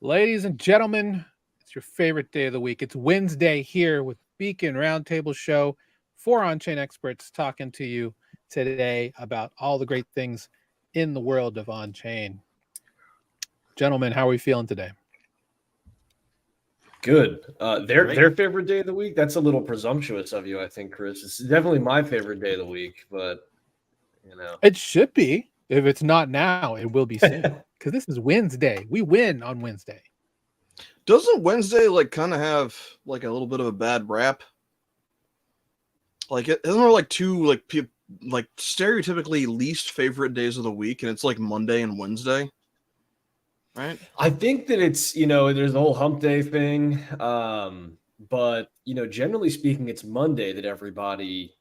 Ladies and gentlemen, it's your favorite day of the week. It's Wednesday here with Beacon Roundtable Show. Four on-chain experts talking to you today about all the great things in the world of on-chain. Gentlemen, how are we feeling today? Good. Their favorite day of the week? That's a little presumptuous of you, I think, Chris. It's definitely my favorite day of the week, but, It should be. If it's not now, it will be soon. Because this is Wednesday. We win on Wednesday. Doesn't Wednesday kind of have a little bit of a bad rap? Isn't there two stereotypically least favorite days of the week, and it's Monday and Wednesday, right? I think that it's there's the whole hump day thing, but generally speaking, it's Monday that everybody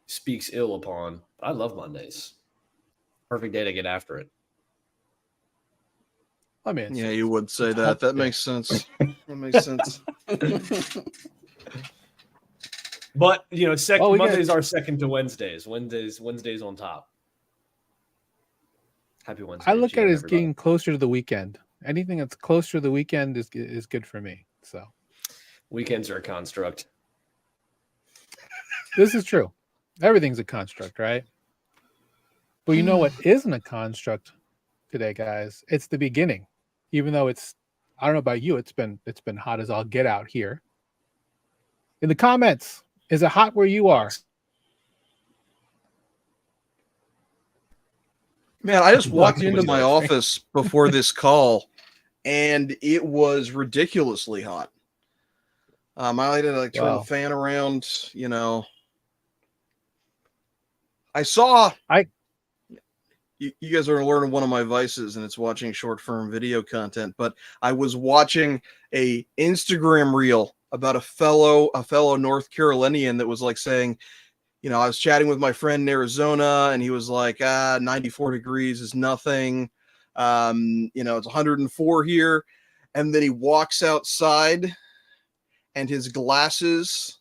speaks ill upon. I love Mondays. Perfect day to get after it. I mean, yeah, you would say that. That makes sense. That makes sense. But Mondays are second to Wednesdays. Wednesdays on top. Happy Wednesday. I look at it as getting closer to the weekend. Anything that's closer to the weekend is good for me. So weekends are a construct. This is true. Everything's a construct, right? But you know what isn't a construct today, guys? It's the beginning. Even though it's, I don't know about you, it's been hot as all get out here. In the comments, is it hot where you are? Man, I just walked into my office before this call, and it was ridiculously hot. I had to turn the fan around. You guys are learning one of my vices, and it's watching short-form video content. But I was watching a Instagram reel about a fellow North Carolinian that was saying, I was chatting with my friend in Arizona, and he was like, 94 degrees is nothing. It's 104 here. And then he walks outside, and his glasses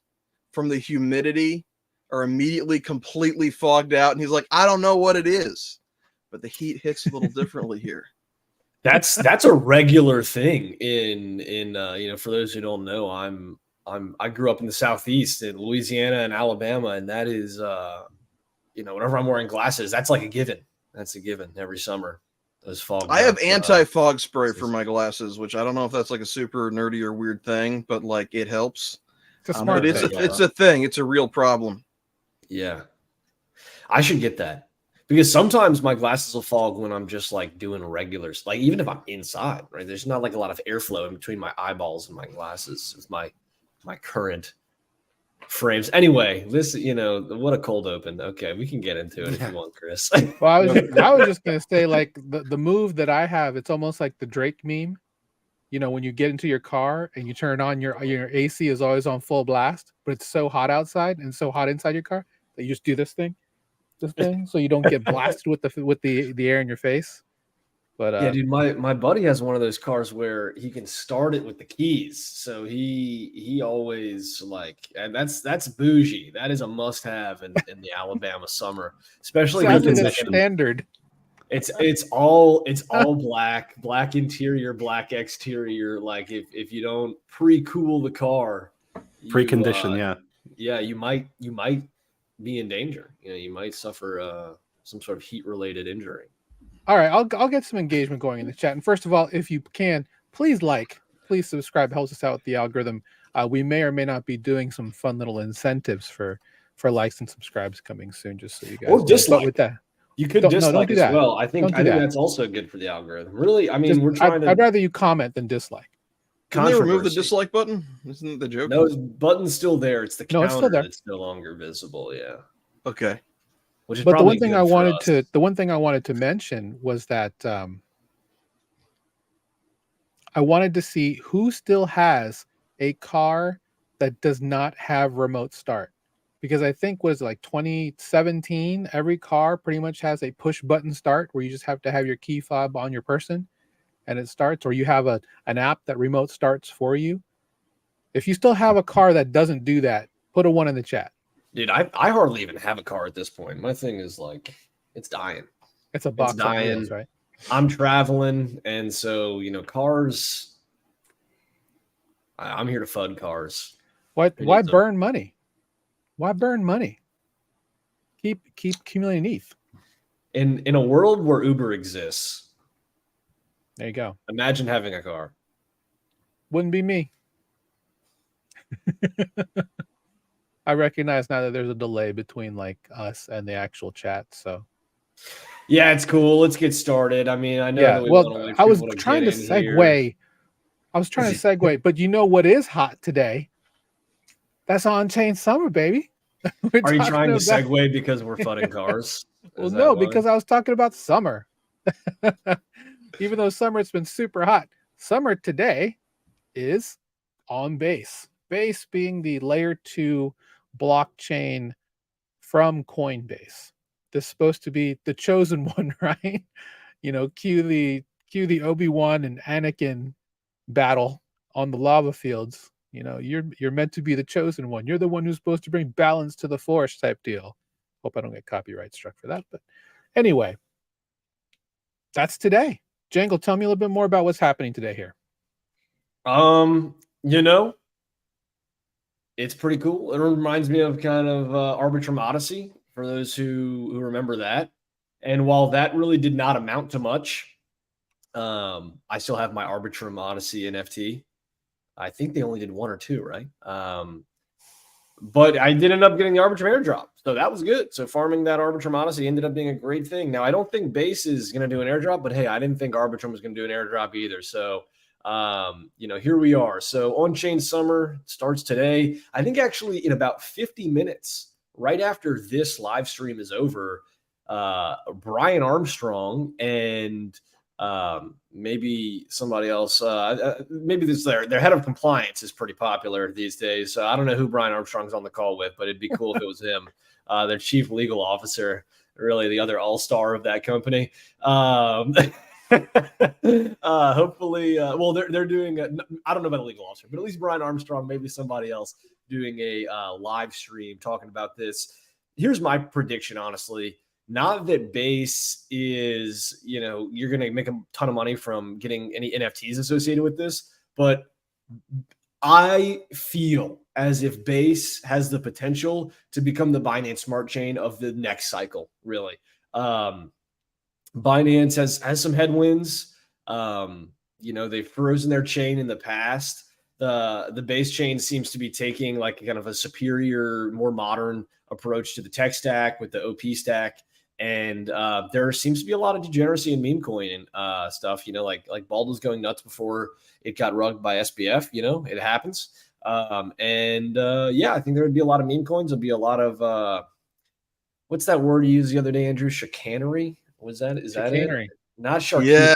from the humidity are immediately completely fogged out. And he's like, I don't know what it is, but the heat hits a little differently here. That's a regular thing in for those who don't know, I grew up in the Southeast in Louisiana and Alabama, and that is whenever I'm wearing glasses, that's like a given. That's a given every summer. Those fog. I have anti-fog spray for my glasses, which I don't know if that's a super nerdy or weird thing, but it helps. But it's a thing. It's a real problem. Yeah, I should get that. Because sometimes my glasses will fog when I'm just doing regulars, even if I'm inside, right? There's not a lot of airflow in between my eyeballs and my glasses with my current frames. Anyway, this, what a cold open. Okay, we can get into it if you want, Chris. Well, I was just gonna say the move that I have, it's almost like the Drake meme. When you get into your car and you turn on your AC is always on full blast, but it's so hot outside and so hot inside your car that you just do this thing, so you don't get blasted with the air in your face. But yeah, dude, my buddy has one of those cars where he can start it with the keys. So he always and that's bougie. That is a must-have in the Alabama summer, especially standard. It's all black interior, black exterior. If you don't pre-cool the car, precondition, you might be in danger. You might suffer some sort of heat-related injury. All right, I'll get some engagement going in the chat. And first of all, if you can, please subscribe. Helps us out with the algorithm. We may or may not be doing some fun little incentives for likes and subscribes coming soon, just so you guys. Or dislike with that. You could dislike as well. I think that's also good for the algorithm. Really, I mean, we're trying to. I'd rather you comment than dislike. Can they remove the dislike button? Isn't that the joke? No, the button's still there. It's the counter it's still there. That's no longer visible. Yeah. Okay. Which is but the one thing I wanted to mention was that I wanted to see who still has a car that does not have remote start, because I think 2017, every car pretty much has a push button start where you just have to have your key fob on your person and it starts, or you have an app that remote starts for you. If you still have a car that doesn't do that, put a 1 in the chat. Dude, I hardly even have a car at this point. My thing is it's dying. It's a box. It's dying. Right? I'm traveling, and so cars. I'm here to fund cars. Why burn money? Why burn money? Keep accumulating ETH. In a world where Uber exists, there you go. Imagine having a car. Wouldn't be me. I recognize now that there's a delay between like us and the actual chat. So yeah, it's cool. Let's get started. I mean, I know that we want to wait for I was people to trying get to in segue. here. I was trying to segue, but you know what is hot today? That's Onchain Summer, baby. Are you trying to segue because we're funding cars? Well, no, because I was talking about summer. Even though summer has been super hot, summer today is on Base. Base being the layer 2 blockchain from Coinbase. This is supposed to be the chosen one, right? Cue the Obi-Wan and Anakin battle on the lava fields. You're meant to be the chosen one. You're the one who's supposed to bring balance to the force type deal. Hope I don't get copyright struck for that. But anyway, that's today. Jangle, tell me a little bit more about what's happening today here. It's pretty cool. It reminds me of kind of Arbitrum Odyssey for those who remember that. And while that really did not amount to much, I still have my Arbitrum Odyssey NFT. I think they only did 1 or 2, right? But I did end up getting the Arbitrum airdrop. So that was good. So farming that Arbitrum Odyssey ended up being a great thing. Now, I don't think Base is going to do an airdrop, but hey, I didn't think Arbitrum was going to do an airdrop either. So, here we are. So Onchain Summer starts today. I think actually in about 50 minutes, right after this live stream is over, Brian Armstrong and maybe somebody else, maybe this their head of compliance is pretty popular these days. So I don't know who Brian Armstrong's on the call with, but it'd be cool if it was him, their chief legal officer, really the other all-star of that company. Hopefully, well, they're doing I don't know about a legal officer, but at least Brian Armstrong, maybe somebody else doing a live stream talking about this. Here's my prediction, honestly. Not that Base is, you're going to make a ton of money from getting any NFTs associated with this, but I feel as if Base has the potential to become the Binance Smart Chain of the next cycle, really. Binance has some headwinds. They've frozen their chain in the past. The Base chain seems to be taking like kind of a superior, more modern approach to the tech stack with the OP stack. And there seems to be a lot of degeneracy in meme coin and stuff, like Bald going nuts before it got rugged by SBF, it happens. I think there would be a lot of meme coins. There'll be a lot of, what's that word you used the other day, Andrew? Chicanery? Is that it? Not charcuterie.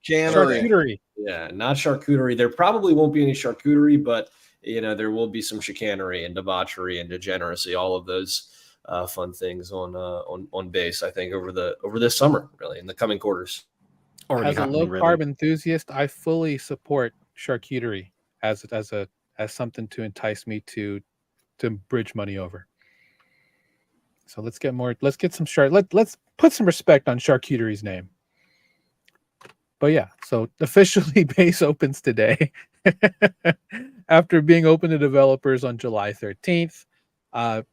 Yeah, charcuterie. Yeah, not charcuterie. There probably won't be any charcuterie, but, there will be some chicanery and debauchery and degeneracy, all of those fun things on Base, I think, over this summer, really, in the coming quarters. As a low carb enthusiast, I fully support charcuterie as something to entice me to bridge money over. So let's get some let's put some respect on charcuterie's name. But yeah, so officially Base opens today after being open to developers on July 13th.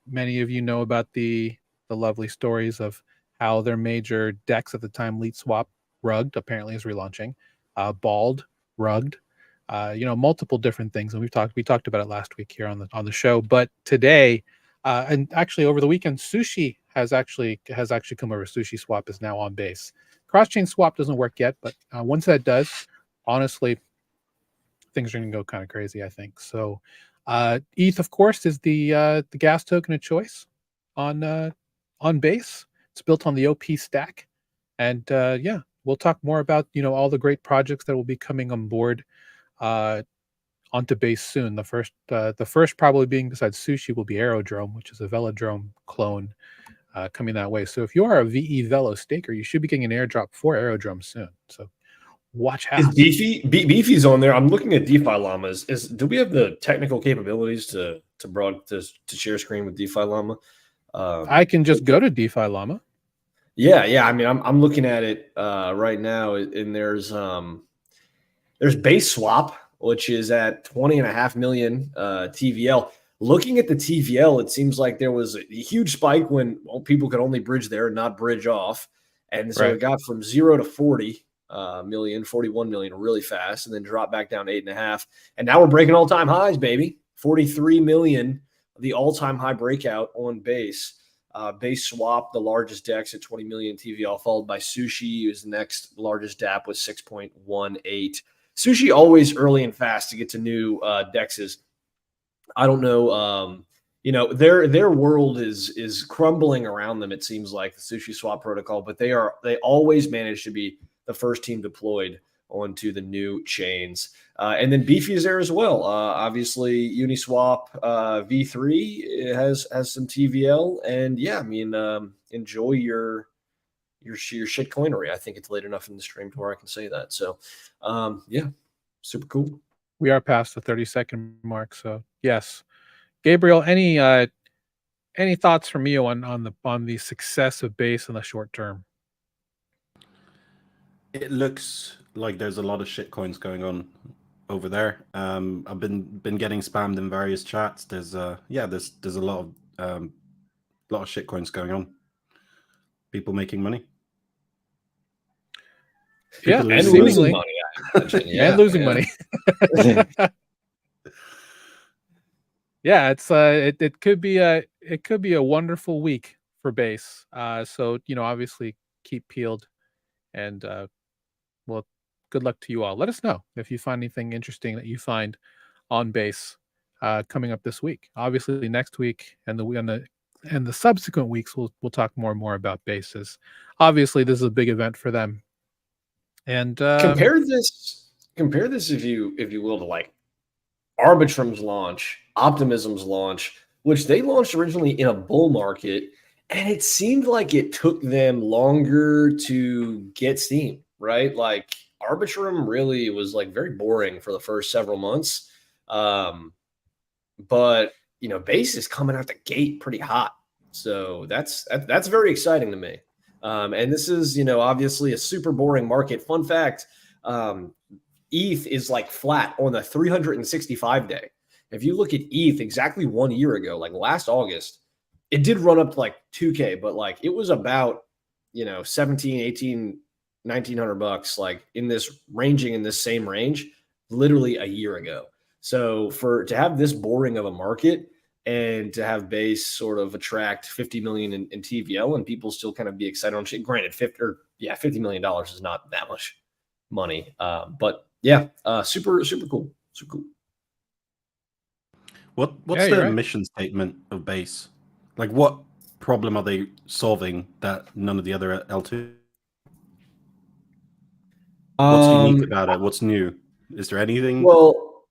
Many of you know about the lovely stories of how their major DEX at the time, Lead Swap, rugged, apparently is relaunching. Bald, rugged, multiple different things, and we talked about it last week here on the show. But today, and actually over the weekend, Sushi has actually come over. Sushi Swap is now on Base. Cross-chain swap doesn't work yet, but once that does, honestly, things are going to go kind of crazy, I think. So ETH, of course, is the gas token of choice on Base. It's built on the OP stack. And we'll talk more about all the great projects that will be coming on board onto Base soon. The first probably being, besides Sushi, will be Aerodrome, which is a Velodrome clone coming that way. So if you are a VE Velo staker, you should be getting an airdrop for Aerodrome soon. So watch out. Is Beefy's on there? I'm looking at DeFi Llamas. Do we have the technical capabilities to share screen with DeFi Llama? I can just go to DeFi Llama. Yeah. I mean, I'm looking at it right now, and there's Base Swap, which is at 20.5 million TVL. Looking at the TVL, it seems like there was a huge spike when people could only bridge there and not bridge off. And so it got from 0 to 40 million, 41 million really fast, and then dropped back down to 8.5. And now we're breaking all-time highs, baby. 43 million, the all-time high breakout on Base. Base Swap, the largest DEX at 20 million TVL, followed by Sushi, who's the next largest DApp with 6.18. Sushi always early and fast to get to new DEXs. I don't know. Their world is crumbling around them. It seems like the Sushi Swap protocol, but they always manage to be the first team deployed onto the new chains. And then Beefy is there as well. Obviously, Uniswap V3 has some TVL, and yeah, I mean, enjoy your shit coinery. I think it's late enough in the stream to where I can say that. So, yeah, super cool. We are past the 30-second mark, so yes. Gabriel, any thoughts from you on the success of Base in the short term? It looks like there's a lot of shit coins going on over there. I've been getting spammed in various chats. There's a lot of shit coins going on. People making money. People losing money. And losing money. Yeah, it's it could be a wonderful week for Base. So obviously keep peeled, and well, good luck to you all. Let us know if you find anything interesting that you find on Base coming up this week. Obviously next week and the subsequent weeks we'll talk more and more about Bases. Obviously this is a big event for them. And compare this if you will to like Arbitrum's launch, Optimism's launch, which they launched originally in a bull market, and it seemed like it took them longer to get steam, right? Like Arbitrum really was like very boring for the first several months. But Base is coming out the gate pretty hot. So that's very exciting to me. And this is, obviously a super boring market. Fun fact, ETH is like flat on the 365 day. If you look at ETH exactly 1 year ago, like last August, it did run up to like 2K, but like it was about, 17, 18, $1,900, like ranging in this same range, literally a year ago. So to have this boring of a market and to have Base sort of attract 50 million in TVL and people still kind of be excited on shit. Granted, $50 million is not that much money. But yeah, super cool. Super cool. What's the mission statement of Base? Like, what problem are they solving that none of the other L2? What's unique about it? What's new? Is there anything? Well,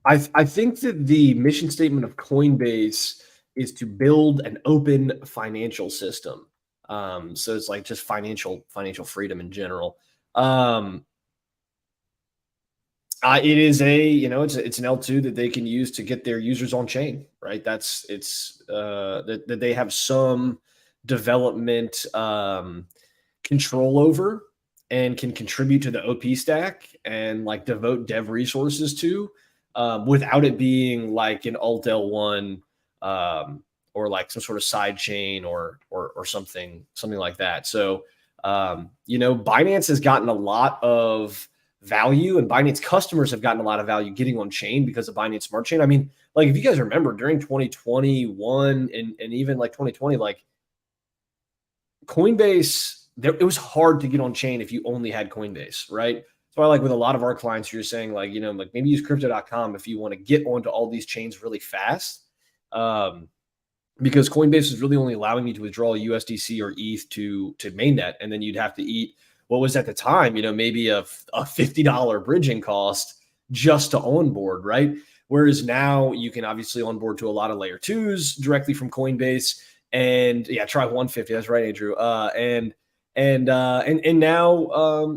I think that the mission statement of Coinbase is to build an open financial system. So it's like just financial freedom in general. It is it's an L2 that they can use to get their users on chain, right? That they have some development control over and can contribute to the OP stack and like devote dev resources to, without it being like an alt L1 or like some sort of side chain or something like that. So Binance has gotten a lot of value, and Binance customers have gotten a lot of value getting on chain because of Binance Smart Chain. I mean, like if you guys remember during 2021 and even like 2020, like Coinbase, it was hard to get on chain if you only had Coinbase, right? So I like with a lot of our clients, you're saying like, like maybe use crypto.com if you want to get onto all these chains really fast. Because Coinbase is really only allowing you to withdraw USDC or ETH to mainnet, and then you'd have to eat what was at the time, maybe a $50 bridging cost just to onboard, right? Whereas now you can obviously onboard to a lot of layer 2s directly from Coinbase, and yeah, try 150. That's right, Andrew. And And now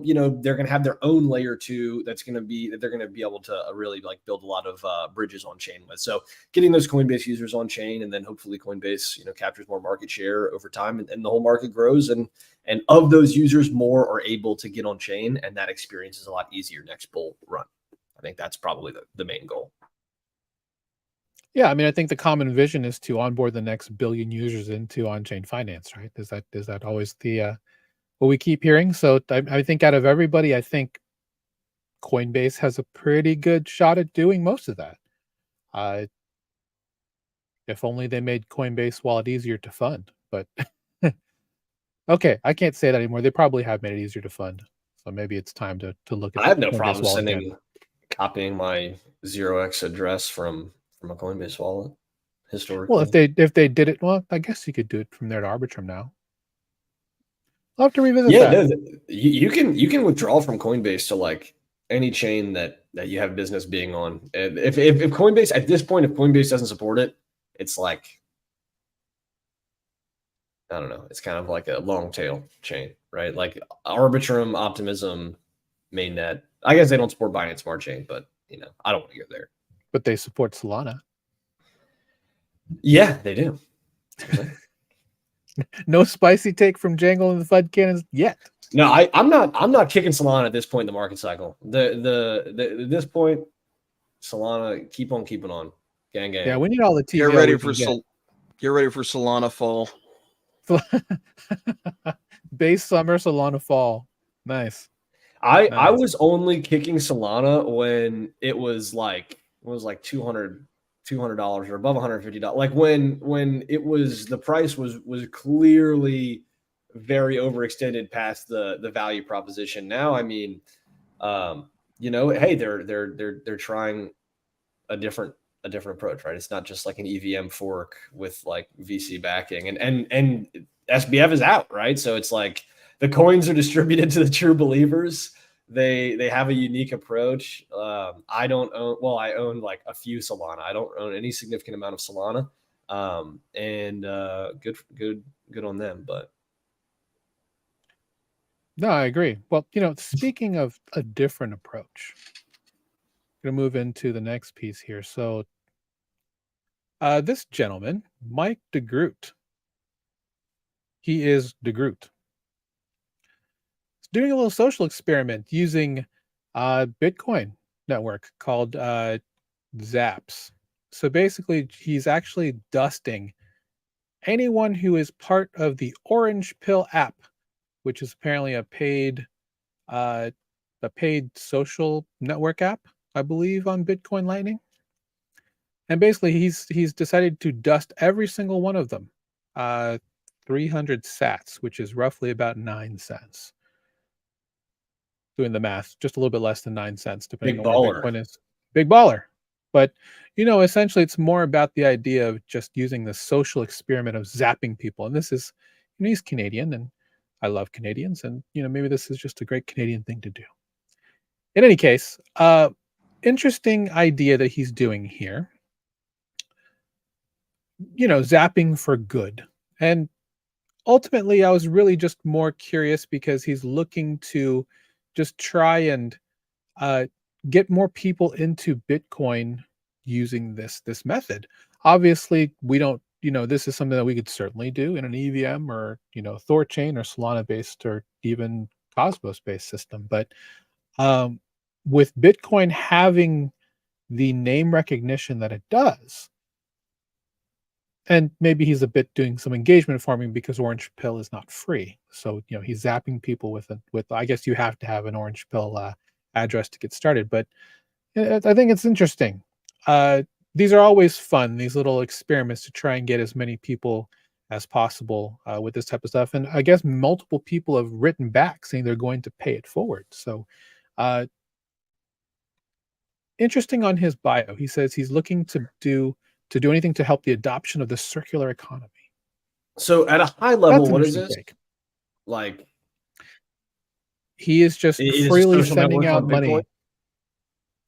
you know, they're going to have their own layer 2 that they're going to be able to really like build a lot of bridges on chain with. So getting those Coinbase users on chain, and then hopefully Coinbase, you know, captures more market share over time, and the whole market grows, and of those users, more are able to get on chain, and that experience is a lot easier next bull run. I think that's probably the main goal. Yeah, I mean, I think the common vision is to onboard the next billion users into on-chain finance, right? Is that always the what we keep hearing? So I think out of everybody, I think Coinbase has a pretty good shot at doing most of that. If only they made Coinbase wallet easier to fund. But okay, I can't say that anymore. They probably have made it easier to fund. So maybe it's time to look at I have no Coinbase problem wallet again. copying my 0x address from a Coinbase wallet historically. Well, if they did it, well, I guess you could do it from there to Arbitrum now. I'll have to revisit Yeah, that. no, you can withdraw from Coinbase to like any chain that you have business being on. And if Coinbase at this point, if Coinbase doesn't support it, it's like, I don't know, it's kind of like a long tail chain, right? Like Arbitrum, Optimism, Mainnet. I guess they don't support Binance Smart Chain, but you know, I don't want to go there. But they support Solana. Yeah, they do. No spicy take from Jangle and the FUD cannons yet. No, I'm not kicking Solana at this point in the market cycle. At this point, Solana, keep on keeping on. Gang. Yeah, we need all the TV. Get ready for Solana fall. Base summer, Solana fall. Nice. I was only kicking Solana when it was like $200 or above $150. Like when it was, the price was clearly very overextended past the value proposition. Now, I mean, you know, hey, they're trying a different approach, right? It's not just like an EVM fork with like VC backing, and SBF is out, right? So it's like the coins are distributed to the true believers. They have a unique approach. I don't own, well, I own like a few Solana. I don't own any significant amount of Solana. And good on them. But no, I agree. Well, you know, speaking of a different approach, I'm gonna move into the next piece here. So this gentleman, Mike DeGroot, he is DeGroot. He's doing a little social experiment using Bitcoin network called Zaps. So basically, he's actually dusting anyone who is part of the Orange Pill app, which is apparently a paid social network app, I believe, on Bitcoin Lightning. And basically, he's decided to dust every single one of them, 300 sats, which is roughly about 9 cents. Doing the math, just a little bit less than 9 cents, depending on where Bitcoin is. Big baller. But, you know, essentially, it's more about the idea of just using the social experiment of zapping people. And this is, you know, he's Canadian, and I love Canadians, and, you know, maybe this is just a great Canadian thing to do. In any case, interesting idea that he's doing here. You know, zapping for good. And ultimately, I was really just more curious because he's looking to just try and get more people into Bitcoin using this method. Obviously, we don't, you know, this is something that we could certainly do in an EVM or, you know, Thorchain or Solana-based or even Cosmos-based system. But with Bitcoin having the name recognition that it does, and maybe he's a bit doing some engagement farming because Orange Pill is not free. So, you know, he's zapping people with I guess you have to have an Orange Pill address to get started. But I think it's interesting. These are always fun, these little experiments to try and get as many people as possible with this type of stuff. And I guess multiple people have written back saying they're going to pay it forward. So interesting on his bio. He says he's looking to do anything to help the adoption of the circular economy. So at a high level, what is this? Take. Like, he is just freely sending out money.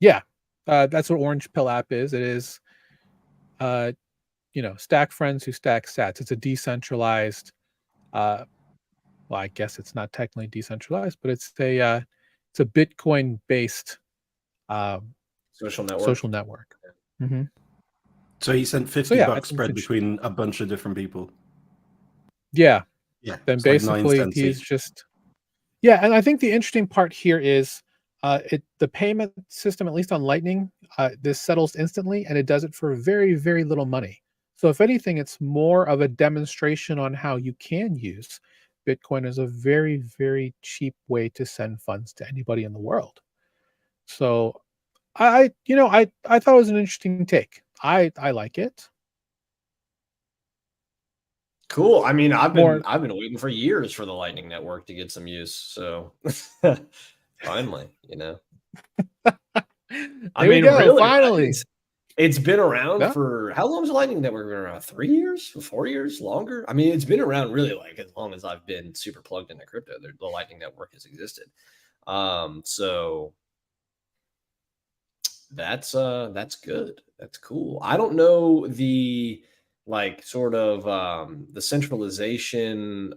Yeah, that's what Orange Pill app is. It is, you know, stack friends who stack sats. It's a decentralized well, I guess it's not technically decentralized, but it's a Bitcoin based Social network. social network. Mm-hmm. So he sent So $50 yeah, I think spread it's between a bunch of different people. yeah. Yeah, Then it's like 9 basically cents he's each. just yeah, and I think the interesting part here is the payment system, at least on Lightning, this settles instantly and it does it for very, very little money. So if anything, it's more of a demonstration on how you can use Bitcoin as a very, very cheap way to send funds to anybody in the world. So I thought it was an interesting take. I like it. Cool. I mean, I've More been waiting for years for the Lightning Network to get some use. So finally, I there we mean, go. really, right? Finally. It's been around Yeah. for how long has the Lightning Network been around? 3 years? 4 years? Longer? I mean, it's been around really like as long as I've been super plugged into crypto. The Lightning Network has existed. So that's good. That's cool. I don't know the like sort of the centralization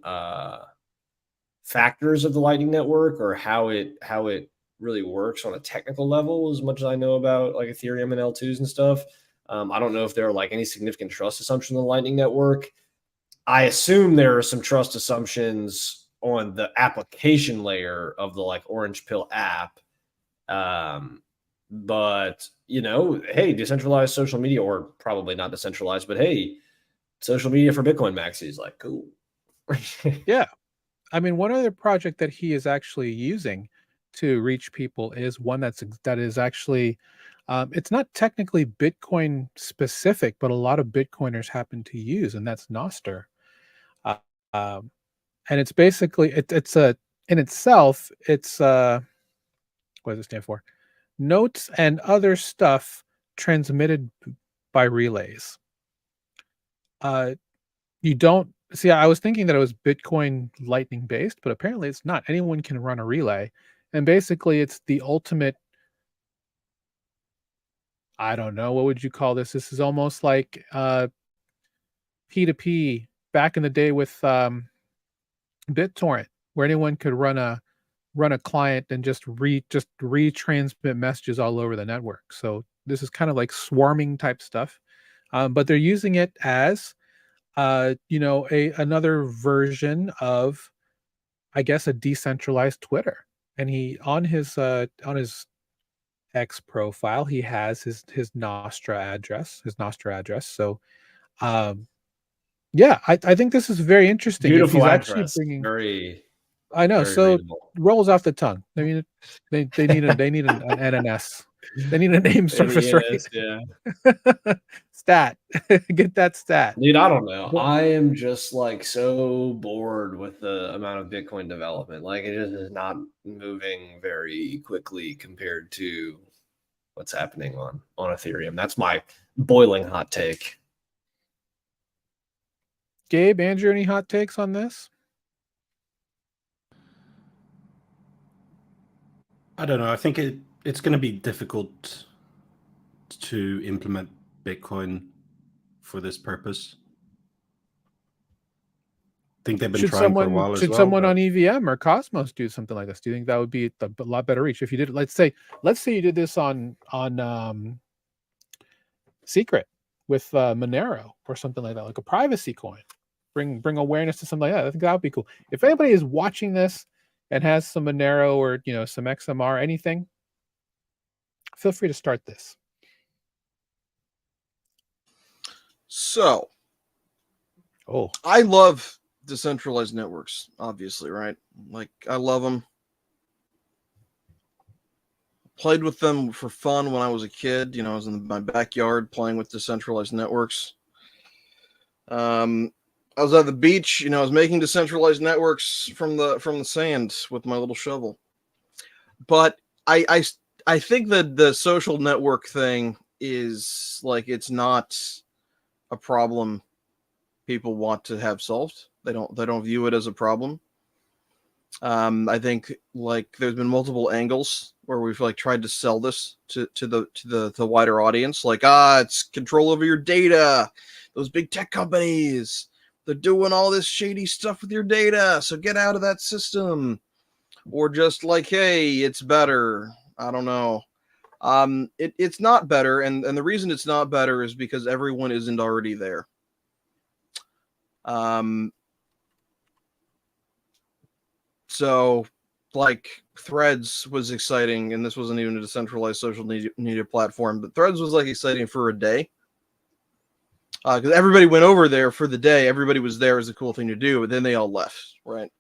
factors of the Lightning Network or how it really works on a technical level as much as I know about like Ethereum and L2s and stuff. I don't know if there are like any significant trust assumptions on the Lightning Network. I assume there are some trust assumptions on the application layer of the like Orange Pill app. But hey, decentralized social media, or probably not decentralized, but hey, social media for Bitcoin maxis, like cool. Yeah. I mean, one other project that he is actually using to reach people is one that is actually it's not technically Bitcoin specific, but a lot of Bitcoiners happen to use, and that's Noster. Uh, um, and it's basically it's a in itself it's what does it stand for? Notes and other stuff transmitted by relays. You don't see. I was thinking that it was Bitcoin Lightning based, but apparently it's not. Anyone can run a relay, and basically it's the ultimate. I don't know, what would you call this? This is almost like P2P back in the day with BitTorrent, where anyone could run a client and just retransmit messages all over the network. So this is kind of like swarming type stuff, but they're using it as another version of, I guess, a decentralized Twitter. And he on his X profile, he has his Nostra address. So yeah, I think this is very interesting. If Beautiful he's actually address. bringing, Very, I know, very so readable. rolls off the tongue. I mean, they need an NNS. They need a name service, right? Yeah. Stat. Get that stat. Dude, I don't know. But I am just like so bored with the amount of Bitcoin development. Like it just is not moving very quickly compared to what's happening on Ethereum. That's my boiling hot take. Gabe, Andrew, any hot takes on this? I don't know. I think it's going to be difficult to implement Bitcoin for this purpose. I think they've been trying for a while as well. Should someone on EVM or Cosmos do something like this? Do you think that would be a lot better reach if you did? Let's say you did this on Secret with Monero or something like that, like a privacy coin. Bring awareness to something like that. I think that would be cool. If anybody is watching this and has some Monero or some XMR, anything, feel free to start this. So, I love decentralized networks, obviously, right? Like, I love them. Played with them for fun when I was a kid. I was in my backyard playing with decentralized networks. I was at the beach. I was making decentralized networks from the sand with my little shovel. But I think that the social network thing is like, it's not a problem people want to have solved. They don't view it as a problem. I think like there's been multiple angles where we've like tried to sell this to the wider audience, like it's control over your data, those big tech companies, they're doing all this shady stuff with your data, so get out of that system. Or just like, hey, it's better. I don't know. It's not better, and the reason it's not better is because everyone isn't already there. So like Threads was exciting, and this wasn't even a decentralized social media platform, but Threads was like exciting for a day. Because everybody went over there for the day. Everybody was there as a cool thing to do, but then they all left, right?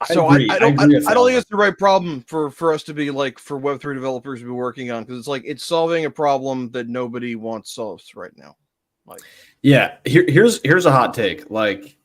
So I don't think it's the right problem for us to be like, for Web3 developers to be working on, because it's like it's solving a problem that nobody wants solved right now. Like, yeah, here's a hot take. Like,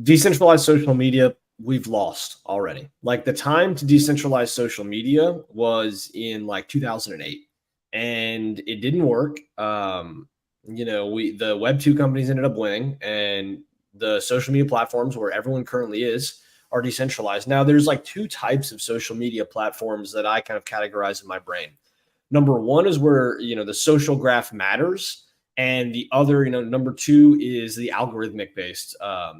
decentralized social media, we've lost already. Like, the time to decentralize social media was in like 2008, and it didn't work. You know, the Web2 companies ended up winning, and the social media platforms where everyone currently is are decentralized. Now, there's like two types of social media platforms that I kind of categorize in my brain. Number one is where, you know, the social graph matters. And the other, you know, number two is the algorithmic based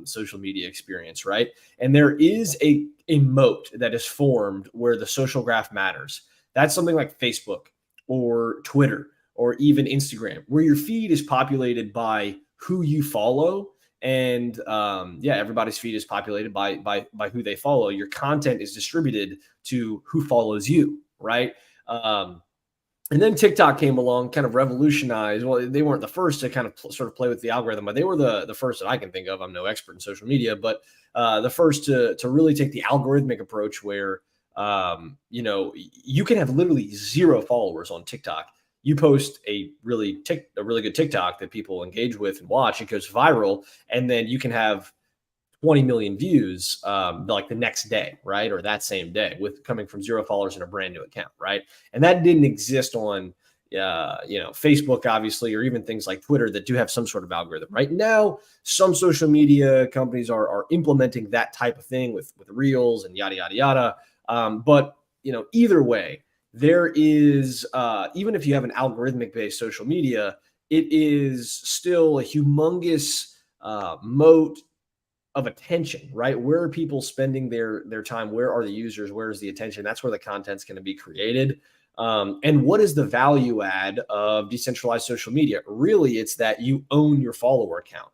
social media experience, right? And there is a moat that is formed where the social graph matters. That's something like Facebook or Twitter or even Instagram, where your feed is populated by who you follow. And yeah, everybody's feed is populated by who they follow. Your content is distributed to who follows you, right? And then TikTok came along, kind of revolutionized. Well, they weren't the first to kind of sort of play with the algorithm, but they were the first that I can think of. I'm no expert in social media, but the first to really take the algorithmic approach where, you know, you can have literally 0 followers on TikTok. You post a really good TikTok that people engage with and watch, it goes viral, and then you can have 20 million views like the next day, right? Or that same day, with coming from 0 followers in a brand new account, right? And that didn't exist on you know, Facebook, obviously, or even things like Twitter that do have some sort of algorithm. Right now, some social media companies are implementing that type of thing with Reels and yada, yada, yada. But, you know, either way, there is, even if you have an algorithmic based social media, it is still a humongous moat of attention, right? Where are people spending their time? Where are the users? Where is the attention? That's where the content's going to be created. And what is the value add of decentralized social media? Really, it's that you own your follower account.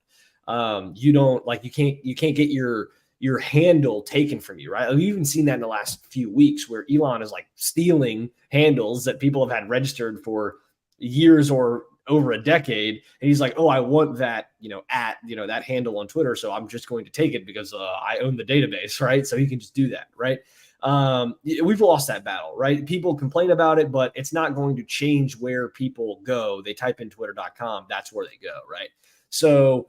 You don't, like, you can't get your handle taken from you, right? We've even seen that in the last few weeks where Elon is like stealing handles that people have had registered for years or over a decade. And he's like, oh, I want that, you know, that handle on Twitter. So I'm just going to take it because I own the database, right? So he can just do that, right? We've lost that battle, right? People complain about it, but it's not going to change where people go. They type in twitter.com, that's where they go, right? So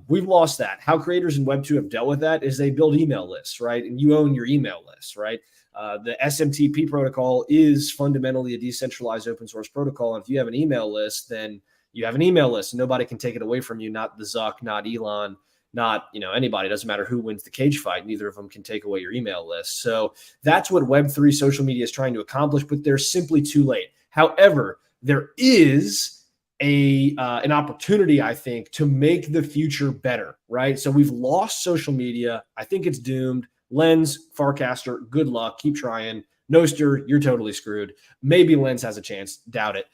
we've lost that. How creators in Web2 have dealt with that is they build email lists, right? And you own your email lists, right? The SMTP protocol is fundamentally a decentralized open source protocol. And if you have an email list, then you have an email list. And nobody can take it away from you, not the Zuck, not Elon, not, you know, anybody. It doesn't matter who wins the cage fight. Neither of them can take away your email list. So that's what Web3 social media is trying to accomplish, but they're simply too late. However, there is an opportunity, I think, to make the future better, right? So we've lost social media. I think it's doomed. Lens, Farcaster, good luck. Keep trying. Noster, you're totally screwed. Maybe Lens has a chance. Doubt it.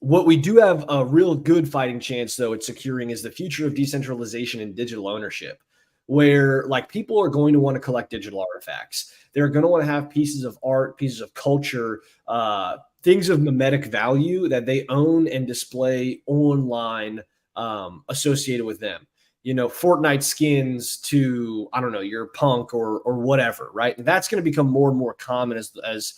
What we do have a real good fighting chance, though, at securing is the future of decentralization and digital ownership, where, like, people are going to want to collect digital artifacts. They're going to want to have pieces of art, pieces of culture, things of mimetic value that they own and display online associated with them. You know, Fortnite skins to, I don't know, your punk or whatever, right? And that's going to become more and more common as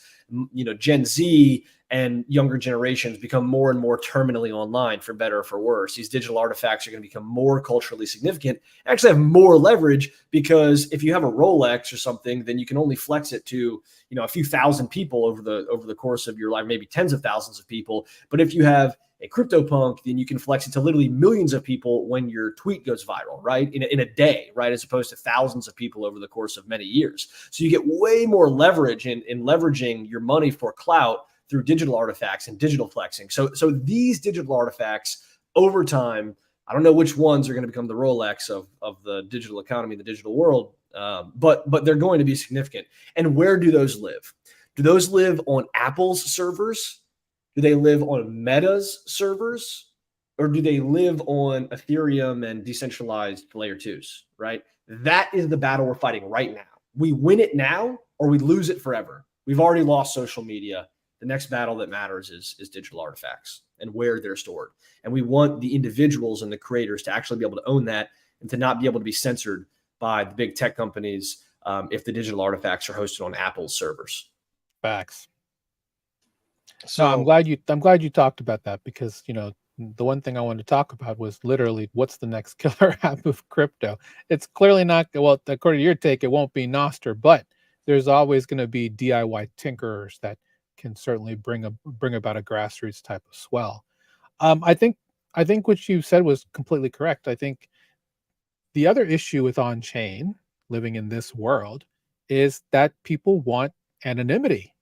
you know, Gen Z and younger generations become more and more terminally online, for better or for worse. These digital artifacts are going to become more culturally significant, actually have more leverage, because if you have a Rolex or something, then you can only flex it to, you know, a few thousand people over the course of your life, maybe tens of thousands of people. But if you have a CryptoPunk, then you can flex it to literally millions of people when your tweet goes viral, right? In a day, right? As opposed to thousands of people over the course of many years. So you get way more leverage in leveraging your money for clout through digital artifacts and digital flexing. So these digital artifacts over time, I don't know which ones are going to become the Rolex of the digital economy, the digital world, but they're going to be significant. And where do those live? Do those live on Apple's servers? Do they live on Meta's servers? Or do they live on Ethereum and decentralized layer 2s, right? That is the battle we're fighting right now. We win it now or we lose it forever. We've already lost social media. The next battle that matters is digital artifacts and where they're stored. And we want the individuals and the creators to actually be able to own that and to not be able to be censored by the big tech companies if the digital artifacts are hosted on Apple's servers. Facts. So No, I'm glad you talked about that, because the one thing I wanted to talk about was literally what's the next killer app of crypto. It's clearly not, well, according to your take, it won't be Nostr, but there's always going to be DIY tinkerers that can certainly bring about a grassroots type of swell. I think what you said was completely correct. I think the other issue with on-chain living in this world is that people want anonymity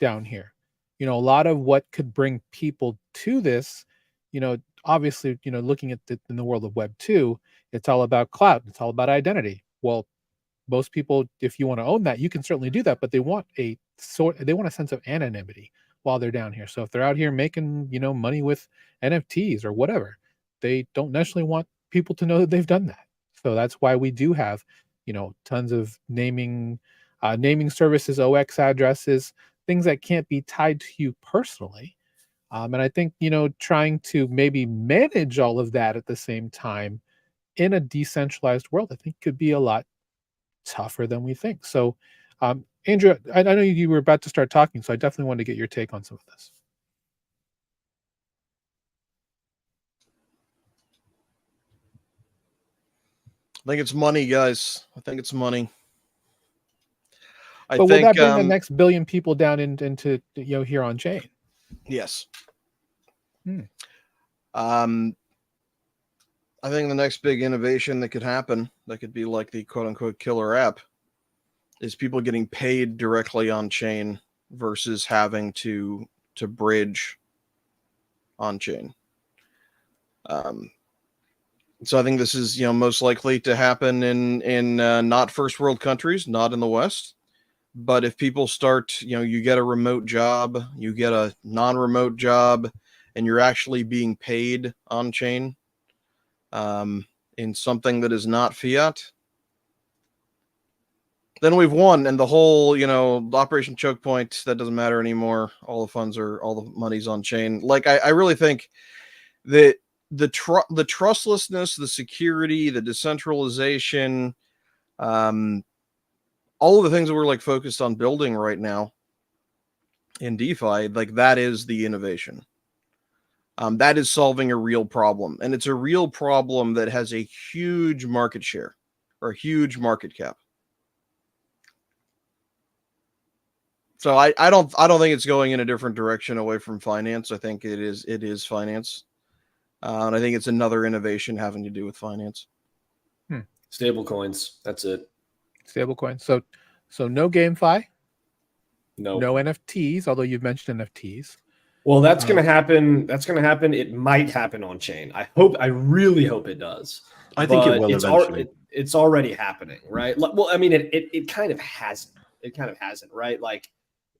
down here. A lot of what could bring people to this, obviously, looking at in the world of Web 2, it's all about clout. It's all about identity. Well, most people, if you want to own that, you can certainly do that, but they want a sense of anonymity while they're down here. So if they're out here making, money with NFTs or whatever, they don't necessarily want people to know that they've done that. So that's why we do have, tons of naming services, OX addresses, things that can't be tied to you personally. And I think, trying to maybe manage all of that at the same time in a decentralized world, I think could be a lot tougher than we think. So, Andrew, I know you were about to start talking, so I definitely want to get your take on some of this. I think it's money, guys. I think it's money. But will that bring the next billion people down into here on chain? Yes. I think the next big innovation that could happen, that could be like the quote unquote killer app, is people getting paid directly on chain versus having to bridge on chain. So I think this is most likely to happen in not first world countries, not in the West. But if people start, you get a remote job, you get a non-remote job, and you're actually being paid on chain in something that is not fiat, then we've won. And the whole, Operation Choke Point, that doesn't matter anymore. All the money's on chain. Like, I really think that the trustlessness, the security, the decentralization, all of the things that we're like focused on building right now in DeFi, like that is the innovation. That is solving a real problem. And it's a real problem that has a huge market share or a huge market cap. So I don't think it's going in a different direction away from finance. I think it is finance. And I think it's another innovation having to do with finance. Stable coins. That's it. Stable coins. So no GameFi. No NFTs, although you've mentioned NFTs. Well, that's going to happen. That's going to happen. It might happen on chain. I really hope it does. I think it will eventually. It's already happening, right? Well, I mean, it kind of hasn't. It kind of hasn't, right? Like,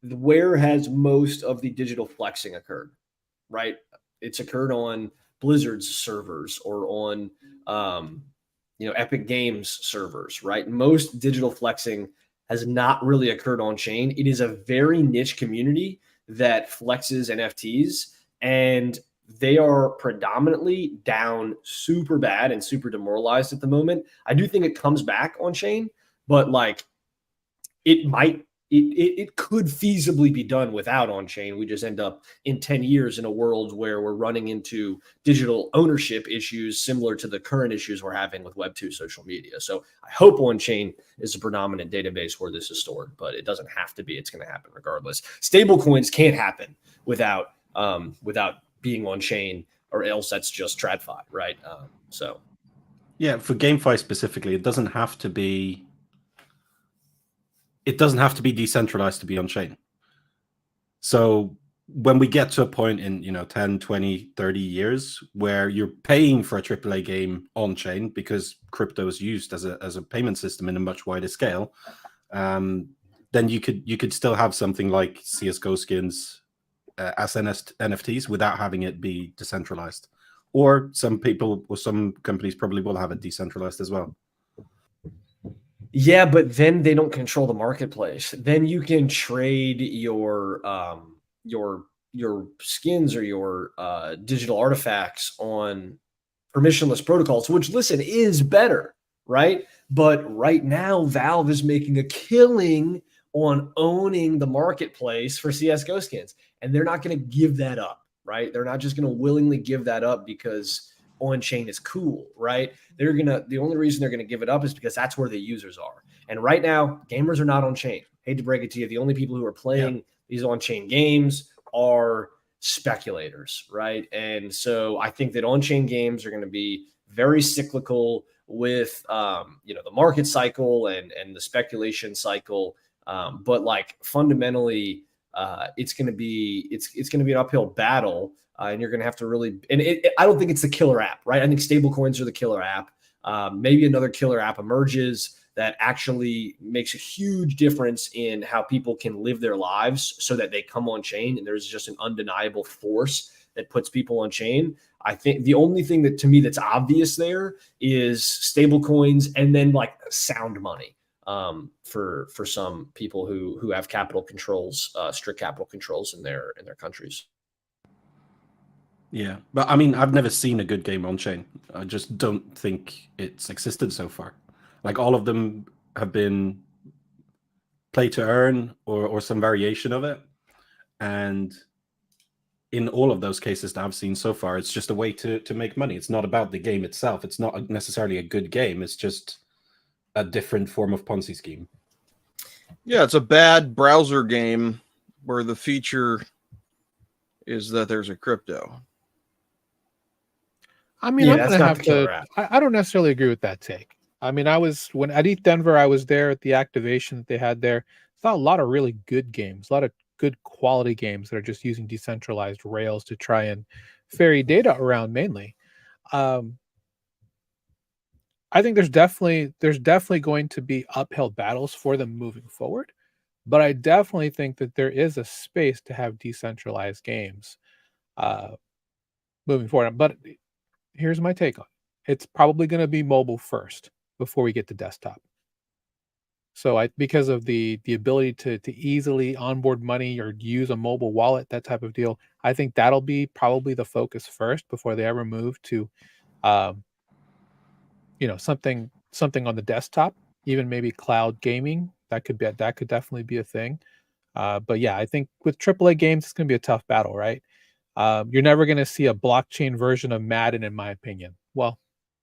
where has most of the digital flexing occurred, right? It's occurred on Blizzard's servers or on, Epic Games servers, right? Most digital flexing has not really occurred on chain. It is a very niche community that flexes NFTs, and they are predominantly down super bad and super demoralized at the moment. I do think it comes back on chain, but like it could feasibly be done without on chain. We just end up in 10 years in a world where we're running into digital ownership issues similar to the current issues we're having with Web 2 social media. So I hope on chain is a predominant database where this is stored, but it doesn't have to be. It's going to happen regardless. Stable coins can't happen without being on chain, or else that's just TradFi, right? So yeah, for GameFi specifically, it doesn't have to be decentralized to be on chain. So when we get to a point in 10, 20, 30 years where you're paying for a AAA game on chain because crypto is used as a payment system in a much wider scale, then you could still have something like CS:GO skins as NFTs without having it be decentralized. Or some people or some companies probably will have it decentralized as well. Yeah, but then they don't control the marketplace. Then you can trade your skins or your digital artifacts on permissionless protocols, which, listen, is better, right? But right now, Valve is making a killing on owning the marketplace for CS:GO skins, and they're not going to give that up, right? They're not just going to willingly give that up because on-chain is cool, right? The only reason they're going to give it up is because that's where the users are. And right now, gamers are not on-chain. Hate to break it to you, the only people who are playing these on-chain games are speculators, right? And so I think that on-chain games are going to be very cyclical with the market cycle and the speculation cycle. But like fundamentally, it's going to be an uphill battle, and you're going to have to really. And I don't think it's the killer app, right? I think stablecoins are the killer app. Maybe another killer app emerges that actually makes a huge difference in how people can live their lives, so that they come on chain, and there's just an undeniable force that puts people on chain. I think the only thing that to me that's obvious there is stablecoins, and then like sound money. For some people who have capital controls, strict capital controls in their countries. Yeah, but I mean, I've never seen a good game on chain. I just don't think it's existed so far. Like all of them have been play to earn or some variation of it, and in all of those cases that I've seen so far, it's just a way to make money. It's not about the game itself. It's not necessarily a good game. It's just a different form of Ponzi scheme. Yeah, it's a bad browser game where the feature is that there's a crypto. I mean, I'm gonna have to. I don't necessarily agree with that take. I mean, when at ETH Denver, I was there at the activation that they had there. Saw a lot of really good games, a lot of good quality games that are just using decentralized rails to try and ferry data around mainly. I think there's definitely going to be uphill battles for them moving forward, but I definitely think that there is a space to have decentralized games moving forward. But here's my take on it. It's probably going to be mobile first before we get to desktop. So because of the ability to easily onboard money or use a mobile wallet, that type of deal, I think that'll be probably the focus first before they ever move to something on the desktop, even maybe cloud gaming. That could definitely be a thing. But yeah, I think with AAA games, it's going to be a tough battle, right? You're never going to see a blockchain version of Madden, in my opinion. Well,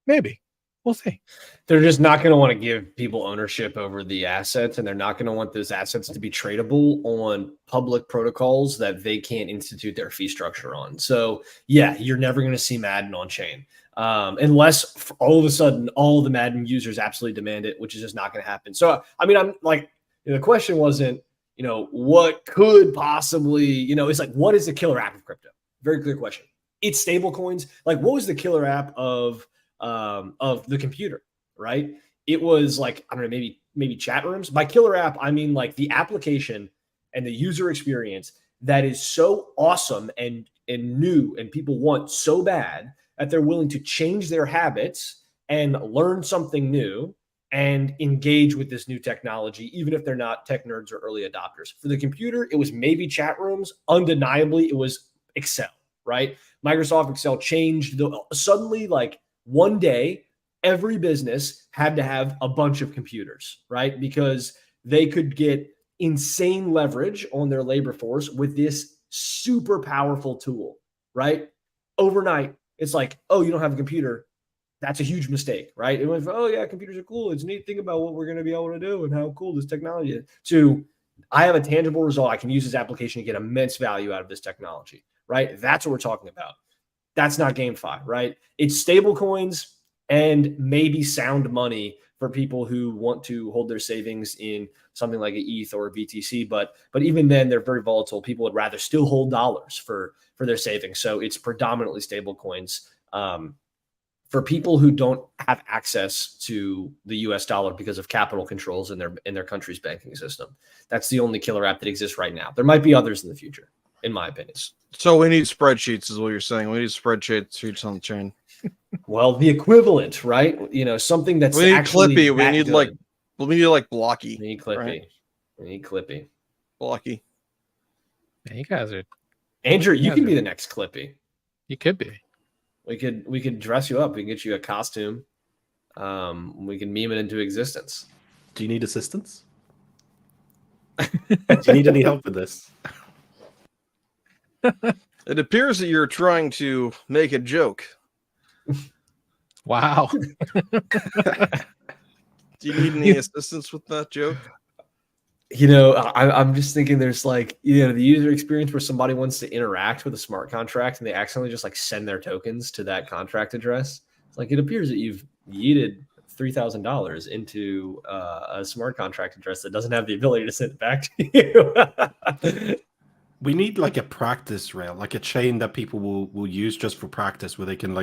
maybe. We'll see. They're just not going to want to give people ownership over the assets, and they're not going to want those assets to be tradable on public protocols that they can't institute their fee structure on. So yeah, you're never going to see Madden on chain. Unless all of a sudden all the Madden users absolutely demand it, which is just not going to happen. So, I mean, I'm like, the question wasn't, what could possibly, it's like, what is the killer app of crypto? Very clear question. It's stable coins. Like, what was the killer app of the computer, right? It was like, I don't know, maybe chat rooms. By killer app, I mean like the application and the user experience that is so awesome and new and people want so bad that they're willing to change their habits and learn something new and engage with this new technology, even if they're not tech nerds or early adopters. For the computer, it was maybe chat rooms. Undeniably, it was Excel, right? Microsoft Excel changed suddenly, like one day, every business had to have a bunch of computers, right? Because they could get insane leverage on their labor force with this super powerful tool, right? Overnight, it's like, oh, you don't have a computer. That's a huge mistake, right? It went from, oh yeah, computers are cool. It's neat. Think about what we're going to be able to do and how cool this technology is, to I have a tangible result. I can use this application to get immense value out of this technology, right? That's what we're talking about. That's not GameFi, right? It's stable coins. and maybe sound money for people who want to hold their savings in something like an ETH or a BTC. But even then, they're very volatile. People would rather still hold dollars for their savings. So it's predominantly stable coins. For people who don't have access to the US dollar because of capital controls in their country's banking system. That's the only killer app that exists right now. There might be others in the future, in my opinion. So we need spreadsheets, is what you're saying. We need spreadsheets on the chain. Well, the equivalent, right? Something that's We need actually Clippy. We that need good. Blocky. We need Clippy. Right? We need Clippy. Blocky. Man, you guys are. Andrew, you can be the next Clippy. You could be. We could dress you up. We can get you a costume. We can meme it into existence. Do you need assistance? Do you need any help with this? It appears that you're trying to make a joke. Wow. Do you need any assistance with that joke? I'm just thinking there's the user experience where somebody wants to interact with a smart contract and they accidentally just send their tokens to that contract address. It's it appears that you've yeeted $3,000 into a smart contract address that doesn't have the ability to send it back to you. We need a practice rail, a chain that people will use just for practice, where they can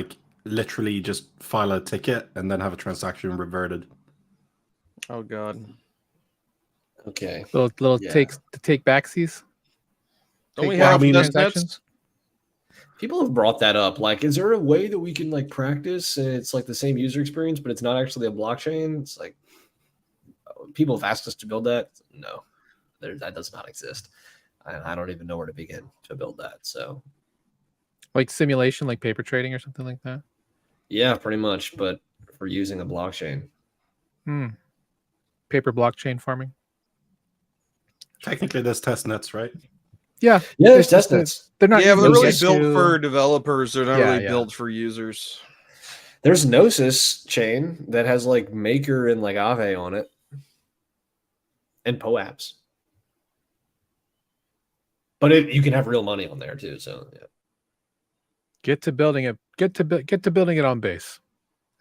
literally just file a ticket and then have a transaction reverted. Oh God. Okay. Little take backsies. Don't we have transactions? People have brought that up. Is there a way that we can practice and it's the same user experience, but it's not actually a blockchain? It's people have asked us to build that. No, that does not exist. I don't even know where to begin to build that. So, Simulation, paper trading or something like that. Yeah, pretty much. But for using a blockchain. Paper blockchain farming. Technically, there's test nets, right? Yeah, there's test nets. They're not. Yeah, but they're really easy built to- for developers. They're not really built for users. There's Gnosis chain that has Maker and Aave on it, and POAPs. But you can have real money on there too. So yeah. Get to building it. Get to building it on base.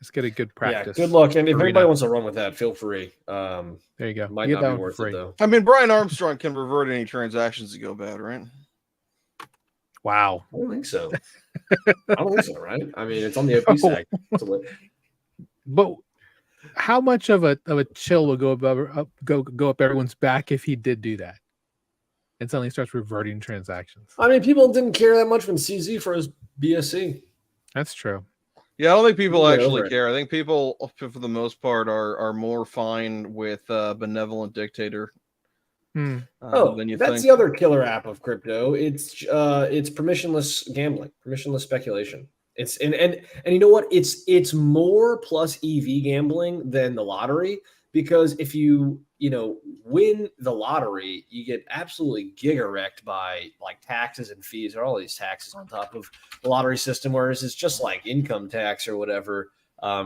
Let's get a good practice. Yeah, good luck. And if arena. anybody wants to run with that, feel free. There you go. Might You get not that be one worth for it free. though. I mean, Brian Armstrong can revert any transactions that go bad, right? Wow. I don't think so. I don't think so, right? I mean, it's on the OP stack. But how much of a chill will go up everyone's back if he did do that, and suddenly starts reverting transactions? I mean, people didn't care that much when CZ froze BSC. That's true. Yeah, I don't think people Get actually over it. care. I think people, for the most part, are more fine with benevolent dictator. Than you That's think. the other killer app of crypto. It's permissionless gambling, permissionless speculation. It's and you know what? It's more plus EV gambling than the lottery, because if you win the lottery, you get absolutely giga-wrecked by taxes and fees, or all these taxes on top of the lottery system, whereas it's just income tax or whatever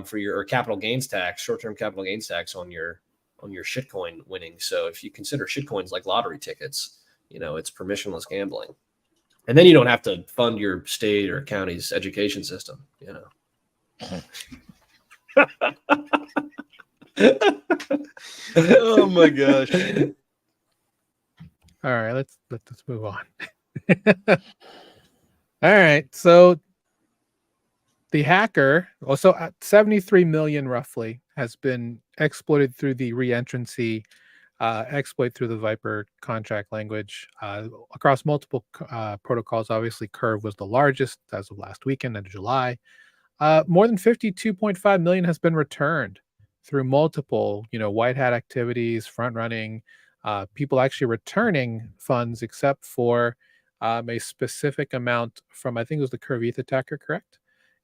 for your capital gains tax, short-term capital gains tax on your shitcoin winnings. So if you consider shitcoins like lottery tickets, it's permissionless gambling. And then you don't have to fund your state or county's education system, Oh my gosh. All right, let's move on. All right, so the hacker, also 73 million roughly, has been exploited through the reentrancy exploit through the Viper contract language across multiple protocols. Obviously, Curve was the largest as of last weekend in July. More than 52.5 million has been returned through multiple, white hat activities, front running, people actually returning funds, except for a specific amount from, I think it was the Curve ETH attacker, correct?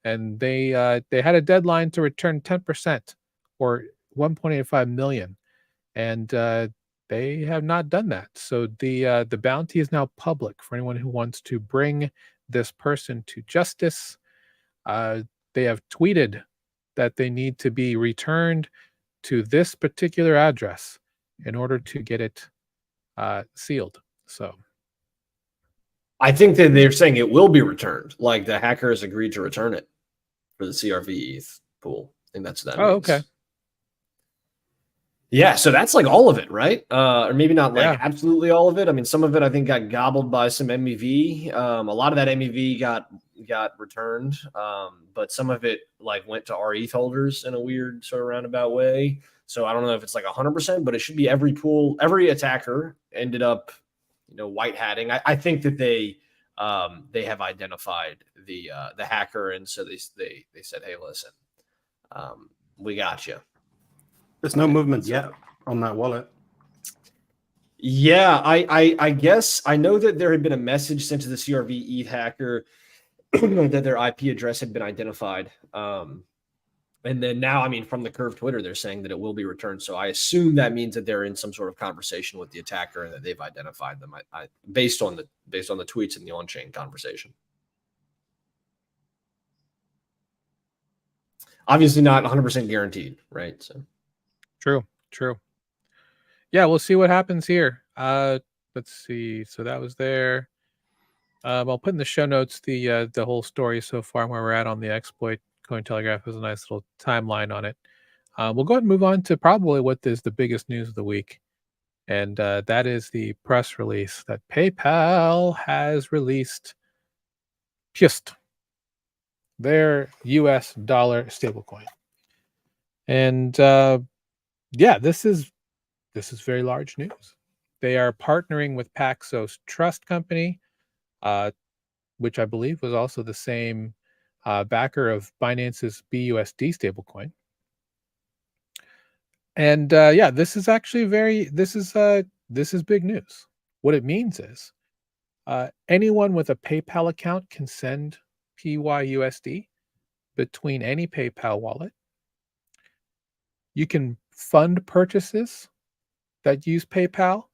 And they had a deadline to return 10% or 1.85 million. And they have not done that. So the bounty is now public for anyone who wants to bring this person to justice. They have tweeted that they need to be returned to this particular address in order to get it sealed. So I think that they're saying it will be returned. The hacker has agreed to return it for the CRV ETH pool. think that's what that Oh, means. okay. Yeah, so that's like all of it, right? Or maybe not like Yeah. absolutely all of it. I mean, some of it I think got gobbled by some MEV. A lot of that MEV got returned, but some of it like went to our ETH holders in a weird sort of roundabout way. So I don't know if it's like 100%, but it should be every pool, every attacker ended up, white hatting. I think that they have identified the hacker, and so they said, hey, listen, we got you. There's no movement yet on that wallet. Yeah, I guess I know that there had been a message sent to the CRV ETH hacker that their IP address had been identified. And then now, I mean, from the Curve Twitter, they're saying that it will be returned. So I assume that means that they're in some sort of conversation with the attacker and that they've identified them. Based on the tweets in the on-chain conversation. Obviously, not 100% guaranteed, right? So True. Yeah, we'll see what happens here. Let's see. So that was there. I'll put in the show notes the whole story so far and where we're at on the exploit. Cointelegraph has a nice little timeline on it. We'll go ahead and move on to probably what is the biggest news of the week, and that is the press release that PayPal has released pyUSD, their US dollar stablecoin. And yeah, this is very large news. They are partnering with Paxos Trust Company, which I believe was also the same backer of Binance's BUSD stablecoin. And yeah, this is actually this is big news. What it means is anyone with a PayPal account can send pyUSD between any PayPal wallet. You can fund purchases that use PayPal,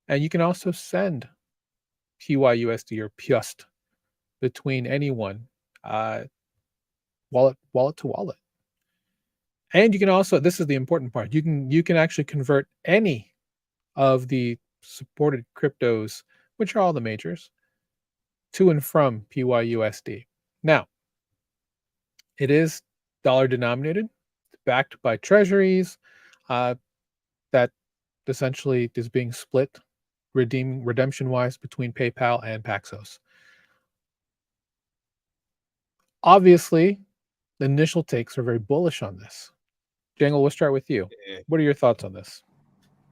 and you can also send pyUSD or pyUSD between anyone, wallet to wallet. And you can also, this is the important part, you can actually convert any of the supported cryptos, which are all the majors, to and from pyUSD. Now, it is dollar denominated, backed by treasuries, that essentially is being split redemption wise between PayPal and Paxos. Obviously, the initial takes are very bullish on this. Jangle, we'll start with you. What are your thoughts on this?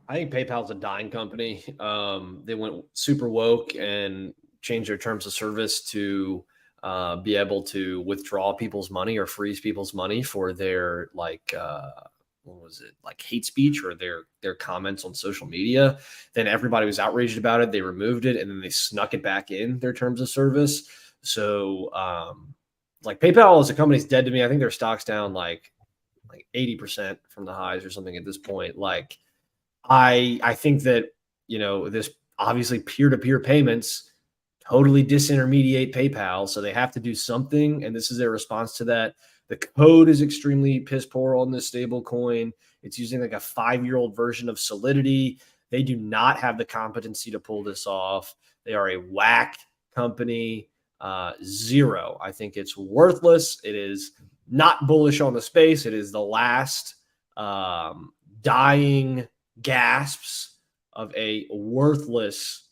I think PayPal's a dying company. They went super woke and changed their terms of service to be able to withdraw people's money or freeze people's money for their what was it, like hate speech or their comments on social media. Then everybody was outraged about it. They removed it and then they snuck it back in their terms of service. So like PayPal as a company is dead to me. I think their stock's down like 80% from the highs or something at this point. Like I think that, this obviously peer-to-peer payments totally disintermediate PayPal. So they have to do something. And this is their response to that. The code is extremely piss poor on this stable coin. It's using like a 5-year-old version of Solidity. They do not have the competency to pull this off. They are a whack company. Zero. I think it's worthless. It is not bullish on the space. It is the last dying gasps of a worthless,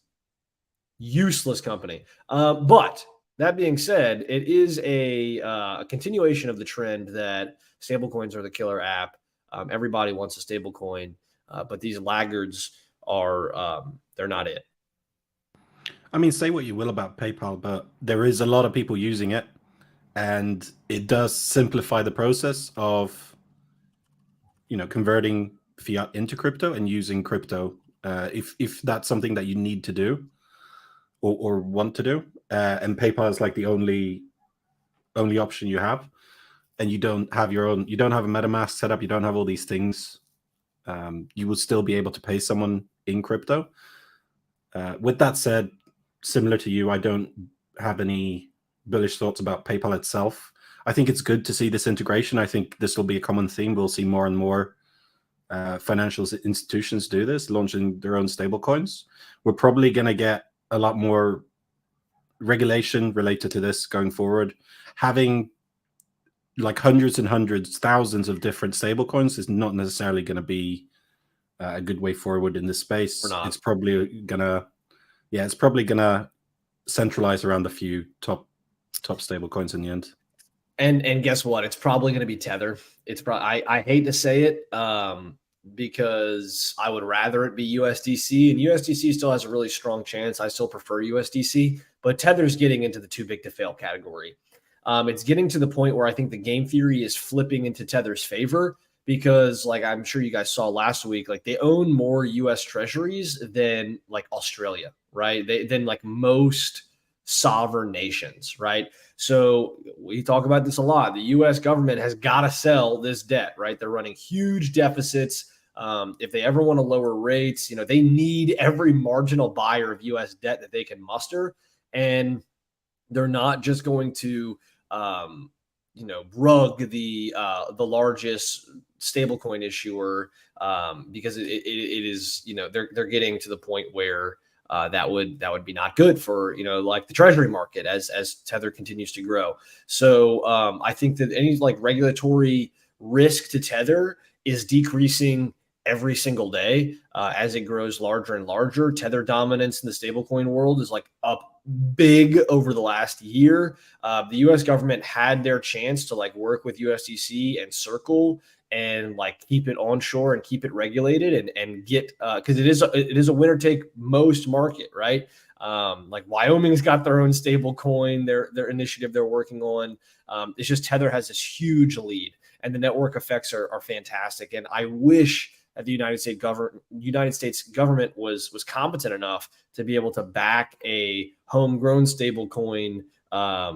useless company. But that being said, it is a continuation of the trend that stablecoins are the killer app. Everybody wants a stablecoin, but these laggards are they're not it. I mean, say what you will about PayPal, but there is a lot of people using it, and it does simplify the process of, converting fiat into crypto and using crypto, if that's something that you need to do or want to do. And PayPal is like the only option you have, and you don't have a MetaMask set up. You don't have all these things. You will still be able to pay someone in crypto. With that said, similar to you, I don't have any bullish thoughts about PayPal itself. I think it's good to see this integration. I think this will be a common theme. We'll see more and more financial institutions do this, launching their own stablecoins. We're probably going to get a lot more regulation related to this going forward. Having like hundreds and hundreds, thousands of different stablecoins is not necessarily going to be a good way forward in this space. It's probably gonna, it's probably gonna centralize around a few top stablecoins in the end. And guess what? It's probably going to be Tether. It's probably, I hate to say it, because I would rather it be USDC, and USDC still has a really strong chance. I still prefer USDC, but Tether's getting into the too big to fail category. It's getting to the point where I think the game theory is flipping into Tether's favor, because like I'm sure you guys saw last week, like they own more US treasuries than like Australia, right? Than like most sovereign nations, right? So we talk about this a lot. The US government has got to sell this debt, right? They're running huge deficits. If they ever want to lower rates, they need every marginal buyer of US debt that they can muster. And they're not just going to, rug the largest stablecoin issuer, because it is, they're getting to the point where that would be not good for, like the treasury market as Tether continues to grow. So I think that any like regulatory risk to Tether is decreasing every single day as it grows larger and larger. Tether dominance in the stablecoin world is like up big over the last year. The US government had their chance to like work with USDC and Circle and like keep it onshore and keep it regulated and get, because it is a winner take most market, right? Like Wyoming's got their own stable coin, their initiative they're working on. It's just Tether has this huge lead, and the network effects are fantastic. And I wish that the United States government was competent enough to be able to back a homegrown stable coin, a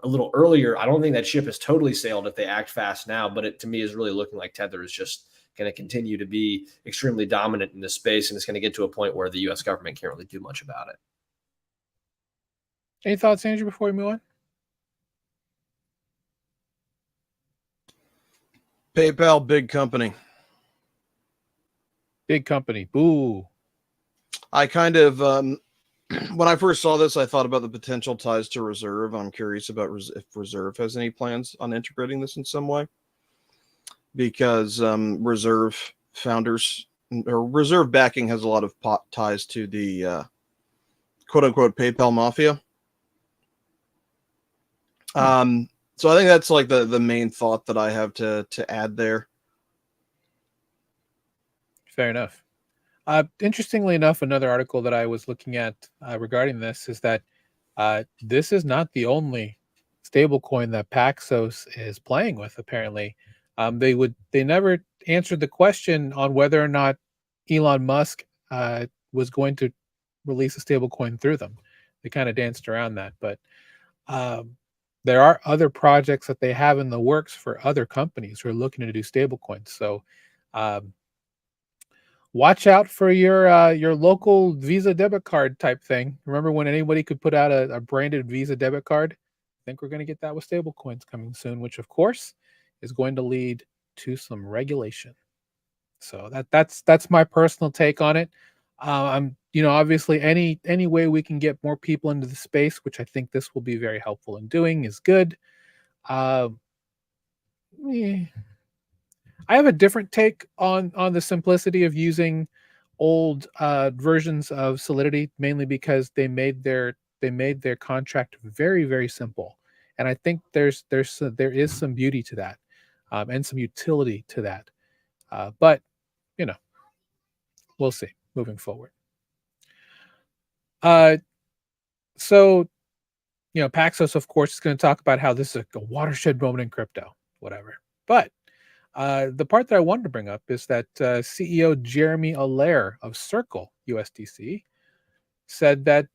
little earlier. I don't think that ship has totally sailed if they act fast now, but it to me is really looking like Tether is just going to continue to be extremely dominant in this space, and it's going to get to a point where the U.S. government can't really do much about it. Any thoughts, Andrew, before we move on? PayPal, big company. Big company. Boo. I kind of, when I first saw this, I thought about the potential ties to Reserve. I'm curious about if Reserve has any plans on integrating this in some way, because Reserve founders or Reserve backing has a lot of ties to the quote unquote PayPal mafia. So I think that's like the main thought that I have to add there. Fair enough. Interestingly enough, another article that I was looking at regarding this is that this is not the only stablecoin that Paxos is playing with. Apparently, they never answered the question on whether or not Elon Musk was going to release a stablecoin through them. They kind of danced around that, but there are other projects that they have in the works for other companies who are looking to do stablecoins. So watch out for your local Visa debit card type thing. Remember when anybody could put out a branded Visa debit card? I think we're going to get that with stablecoins coming soon, which of course is going to lead to some regulation. So that's my personal take on it. I'm obviously any way we can get more people into the space, which I think this will be very helpful in doing, is good. I have a different take on the simplicity of using old versions of Solidity, mainly because they made their contract very, very simple, and I think there is some beauty to that, and some utility to that. But we'll see moving forward. So Paxos, of course, is going to talk about how this is a watershed moment in crypto, whatever. But the part that I wanted to bring up is that CEO Jeremy Allaire of Circle USDC said that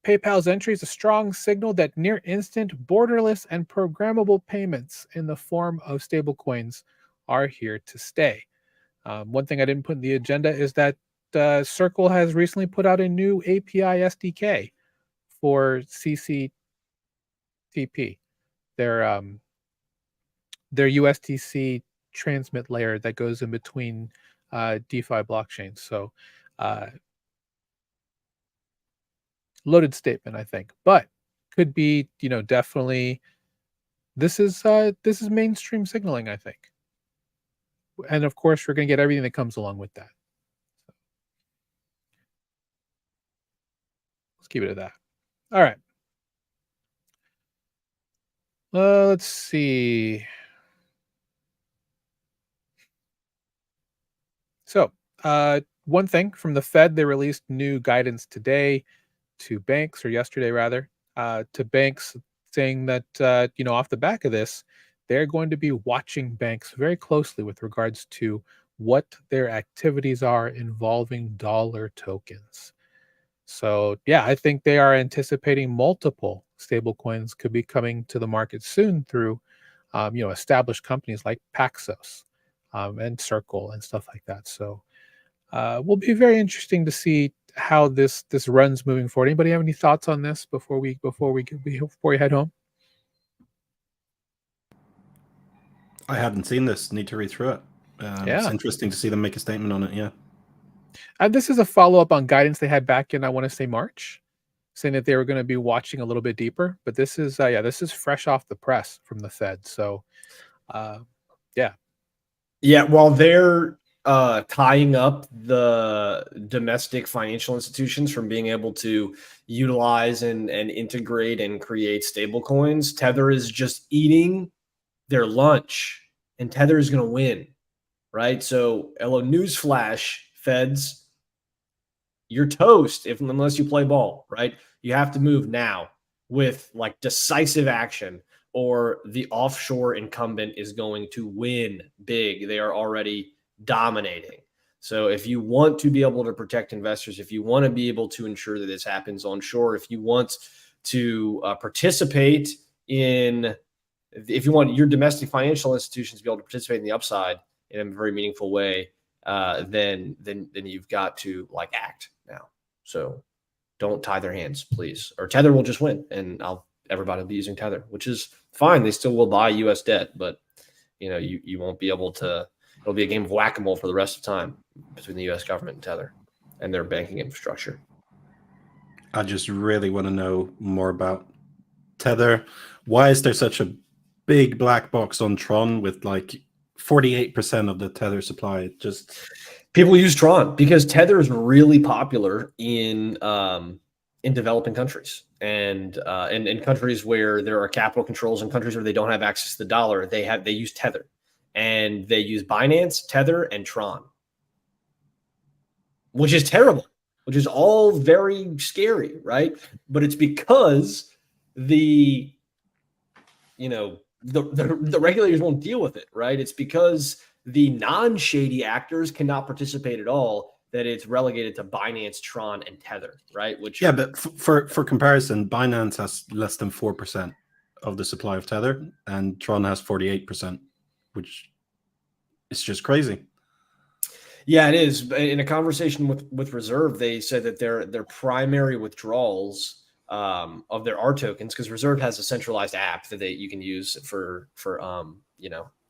PayPal's entry is a strong signal that near instant, borderless, and programmable payments in the form of stablecoins are here to stay. One thing I didn't put in the agenda is that Circle has recently put out a new API SDK for CCTP, their USDC transmit layer that goes in between DeFi blockchains. So loaded statement, I think, but could be definitely this is mainstream signaling, I think. And of course, we're going to get everything that comes along with that. Let's keep it at that. All right. Let's see. So, one thing from the Fed, they released new guidance today to banks, or yesterday rather, to banks, saying that off the back of this, they're going to be watching banks very closely with regards to what their activities are involving dollar tokens. So yeah, I think they are anticipating multiple stablecoins could be coming to the market soon through established companies like Paxos and Circle and stuff like that. So will be very interesting to see how this runs moving forward. Anybody have any thoughts on this before we head home? I hadn't seen this. Need to read through it. It's interesting to see them make a statement on it. Yeah. And this is a follow-up on guidance they had back in, I want to say, March, saying that they were going to be watching a little bit deeper. But this is this is fresh off the press from the Fed. So while they're tying up the domestic financial institutions from being able to utilize and integrate and create stable coins, Tether is just eating their lunch, and Tether is going to win, right? So, hello, newsflash, Feds, you're toast unless you play ball, right? You have to move now with like decisive action, or the offshore incumbent is going to win big. They are already dominating. So if you want to be able to protect investors, if you want to be able to ensure that this happens onshore, if you want to participate in, if you want your domestic financial institutions to be able to participate in the upside in a very meaningful way, then you've got to like act now. So don't tie their hands, please, or Tether will just win, and everybody will be using Tether, which is fine. They still will buy U.S. debt, but you won't be able to. It'll be a game of whack-a-mole for the rest of time between the U.S. government and Tether and their banking infrastructure. I just really want to know more about Tether. Why is there such a big black box on Tron with like 48% of the Tether supply? Just people use Tron because Tether is really popular in developing countries and in countries where there are capital controls, and countries where they don't have access to the dollar. They use Tether. And they use Binance, Tether, and Tron, which is terrible, which is all very scary, right? But it's because the regulators won't deal with it, right? It's because the non-shady actors cannot participate at all that it's relegated to Binance, Tron, and Tether, right? Which but for comparison, Binance has less than 4% of the supply of Tether, and Tron has 48%. Which is just crazy. Yeah, it is. In a conversation with Reserve, they said that their primary withdrawals of their R tokens, because Reserve has a centralized app that you can use for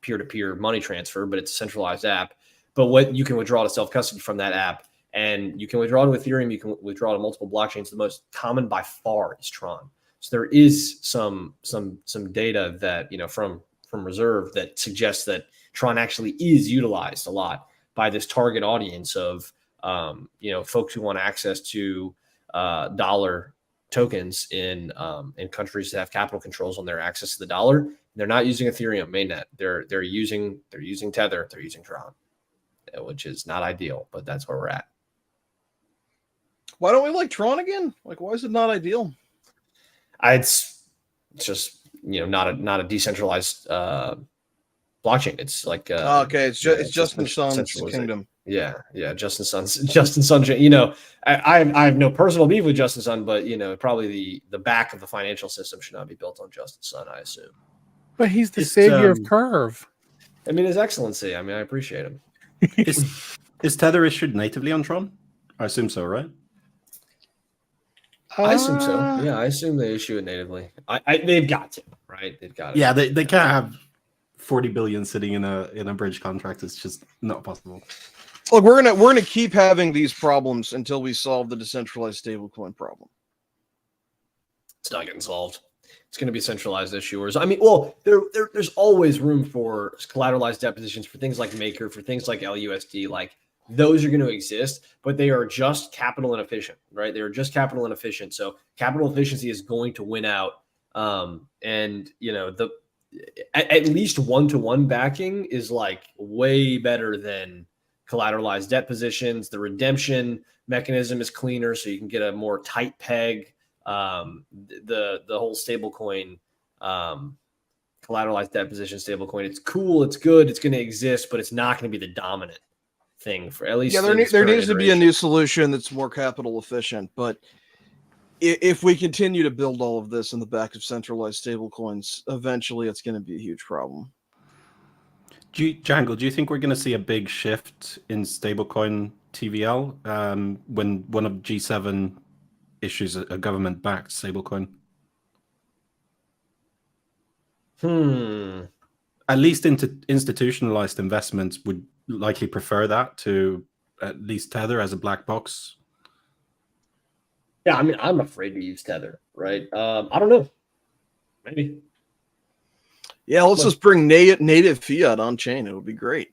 peer-to-peer money transfer, but it's a centralized app. But what you can withdraw to self-custody from that app, and you can withdraw to Ethereum, you can withdraw to multiple blockchains. The most common by far is Tron. So there is some data that from Reserve that suggests that Tron actually is utilized a lot by this target audience of folks who want access to dollar tokens in countries that have capital controls on their access to the dollar. They're not using Ethereum mainnet. They're using Tether. They're using Tron, which is not ideal, but that's where we're at. Why don't we like Tron again? Like, why is it not ideal? It's just not a decentralized blockchain. It's like okay, it's Justin Sun's kingdom. Yeah, Justin Sun. I have no personal beef with Justin Sun, but probably the back of the financial system should not be built on Justin Sun, I assume. But he's the savior of Curve. I mean, His Excellency. I mean, I appreciate him. Is Tether issued natively on Tron? I assume so, right? I assume so. Yeah, I assume they issue it natively. They've got to, right? They've got to. Yeah, they can't have 40 billion sitting in a bridge contract. It's just not possible. Look, we're gonna keep having these problems until we solve the decentralized stablecoin problem. It's not getting solved. It's going to be centralized issuers. I mean, well, there's always room for collateralized depositions for things like Maker, for things like LUSD. Like those are going to exist, but they are just capital inefficient, right? They are just capital inefficient. So capital efficiency is going to win out. And you know, at least one-to-one backing is like way better than collateralized debt positions. The redemption mechanism is cleaner, so you can get a more tight peg. The whole stablecoin, collateralized debt position stablecoin, it's cool, it's good, it's going to exist, but it's not going to be the dominant thing for at least. Yeah, there needs to be a new solution that's more capital efficient. But if we continue to build all of this in the back of centralized stablecoins, eventually it's going to be a huge problem. Jangle, do you think we're going to see a big shift in stablecoin TVL when one of G7 issues a government-backed stablecoin? At least into institutionalized investments would likely prefer that to at least Tether as a black box. Yeah, I mean, I'm afraid to use Tether, right? I don't know. Maybe. Yeah, let's just bring native fiat on chain. It would be great.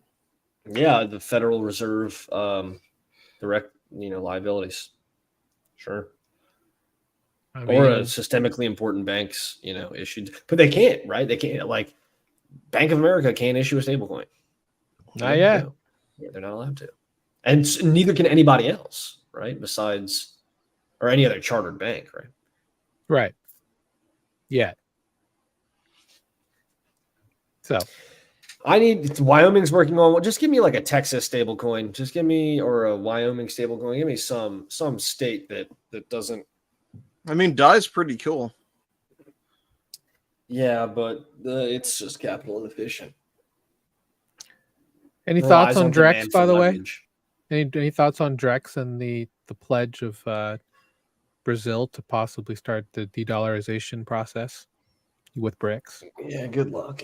Yeah, the Federal Reserve direct, liabilities. Sure. I mean, Or systemically important banks, issued, but they can't, right? They can't, like Bank of America can't issue a stablecoin. not yet. Yeah, they're not allowed to, and neither can anybody else, right? Besides, or any other chartered bank, right? Right. Yeah. So Wyoming's working on. Just give me like a Texas stablecoin. Just give me, or a Wyoming stablecoin. Give me some state that doesn't. I mean, DAI's pretty cool. Yeah, but it's just capital inefficient. any thoughts on Drex, demand by for the way? leverage. Any thoughts on Drex and the pledge of Brazil to possibly start the de-dollarization process with BRICS? Yeah, good luck.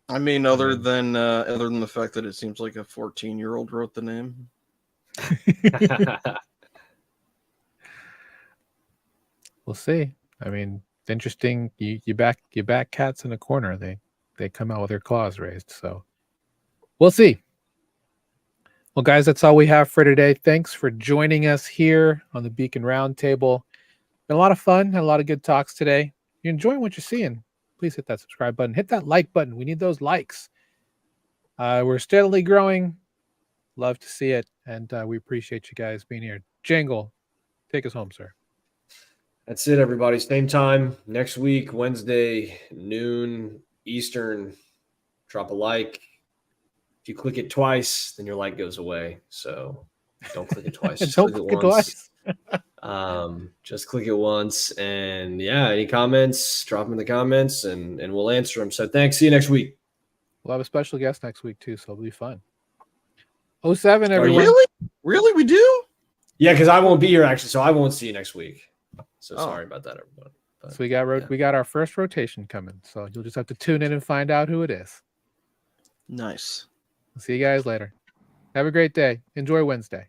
I mean, other than the fact that it seems like a 14-year-old wrote the name. We'll see. I mean, it's interesting. You back cats in a corner. They come out with their claws raised. So we'll see. Well, guys, that's all we have for today. Thanks for joining us here on the Beacon Roundtable. Been a lot of fun. Had a lot of good talks today. If you're enjoying what you're seeing, please hit that subscribe button. Hit that like button. We need those likes. We're steadily growing. Love to see it. And we appreciate you guys being here. Jangle, take us home, sir. That's it, everybody. Same time next week, Wednesday, noon Eastern. Drop a like. If you click it twice, then your like goes away. So don't click it twice. Just Don't click click it once. twice. Just click it once. And yeah, any comments, drop them in the comments and we'll answer them. So thanks. See you next week. We'll have a special guest next week, too, so it'll be fun. 07, everyone. Really? We do? Yeah, because I won't be here, actually, so I won't see you next week. So sorry about that, everyone. But, So we got our first rotation coming. So you'll just have to tune in and find out who it is. Nice. See you guys later. Have a great day. Enjoy Wednesday.